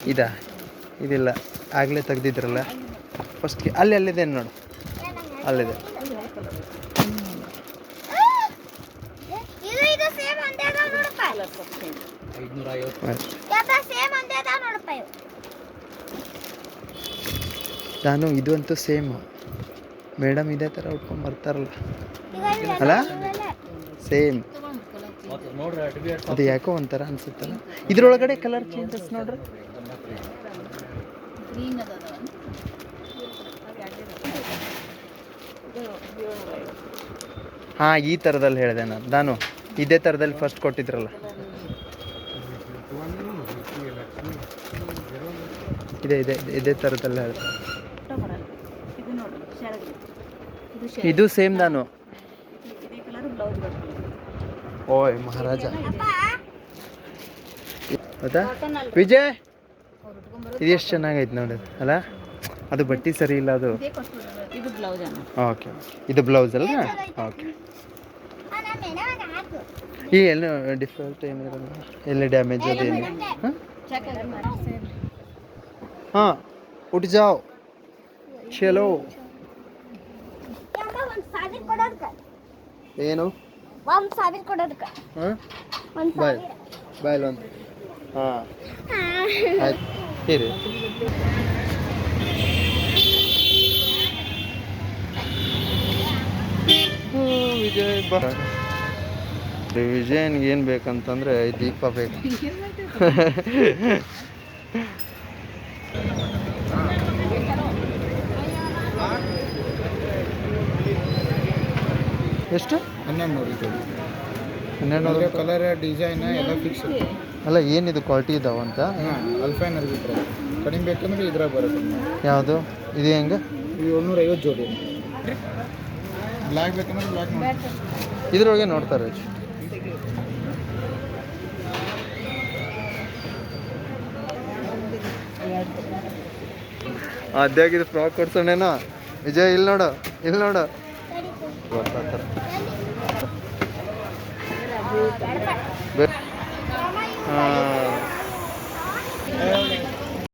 ಇದಾ ಇದಿಲ್ಲ ಆಗಲೇ ತೆಗ್ದಿದ್ರಲ್ಲ ಫಸ್ಟ್ಗೆ ಅಲ್ಲಿದೆ ನೋಡು ಅಲ್ಲಿದೆ. ನಾನು ಇದು ಅಂತೂ ಸೇಮ್ ಮೇಡಮ್ ಇದೇ ಥರ ಉಟ್ಕೊಂಡು ಬರ್ತಾರಲ್ಲ ಅಲ್ಲ ಸೇಮ್. ಅದು ಯಾಕೋ ಒಂಥರ ಅನ್ಸುತ್ತಲ್ಲ. ಇದ್ರೊಳಗಡೆ ಕಲರ್ ಚೇಂಜಸ್ ನೋಡ್ರಿ. ಹಾಂ ಈ ಥರದಲ್ಲಿ ಹೇಳಿದೆ ನಾನು ಇದೇ ಥರದಲ್ಲಿ ಫಸ್ಟ್ ಕೊಟ್ಟಿದ್ರಲ್ಲ ಇದೇ ಥರದಲ್ಲಿ ಹೇಳಿದೆ. ಇದು ಸೇಮ್ ನಾನು. ಓಯ್ ಮಹಾರಾಜ ಹೌದಾ ವಿಜಯ್ ಇದು ಎಷ್ಟು ಚೆನ್ನಾಗೈತೆ ನೋಡಿ ಅಲ್ಲ. ಅದು ಬಟ್ಟೆ ಸರಿ ಇಲ್ಲ ಅದು. ಓಕೆ ಇದು ಬ್ಲೌಸ್ ಅಲ್ಲ. ಓಕೆ ಈ ಏನು ಡಿಫಾಲ್ಟ್ ಏನಿರಲ್ಲ ಎಲ್ಲಿ ಡ್ಯಾಮೇಜ್ ಅದೇನು. ಹಾಂ ಉಟ್ ಜಾವ್ ಚಲೋ. ಏನು ಹಾಂ ಬಾಯ್ ಒಂದು ಹಾಂ ಆಯ್ತು ಇರಿ. ವಿಜಯ್ ಬಾ ವಿಜಯನ್ಗೆ ಏನು ಬೇಕಂತಂದರೆ ದೀಪ ಬೇಕು. ಎಷ್ಟು 1200 ಕಲರ್ ಡಿಸೈನ್ ಎಲ್ಲ ಫಿಕ್ಸ್ ಅಲ್ಲ. ಏನಿದು ಕ್ವಾಲಿಟಿ ಇದಾವ ಅಂತ. ಅಲ್ಫೈನ್ ಅರ್ಬಿಟ್ರೆ ಕಡಿಮೆ ಬೇಕಂದ್ರೆ ಇದ್ರಾಗ ಬರುತ್ತೆ. ಯಾವುದು ಇದು ಹೆಂಗೆ? ಇದು 150 ಜೋಡಿ. ಬ್ಲ್ಯಾಕ್ ಬೇಕಂದ್ರೆ ಬ್ಲ್ಯಾಕ್ ಇದ್ರೊಳಗೆ ನೋಡ್ತಾರೆ. ಅದಾಗಿದ್ದು ಫ್ರಾಕ್ ಕೊಡ್ಸೋಣೇನೋ ವಿಜಯ್. ಇಲ್ಲಿ ನೋಡು ಗೊತ್ತಾಗ್ತಾರೆ.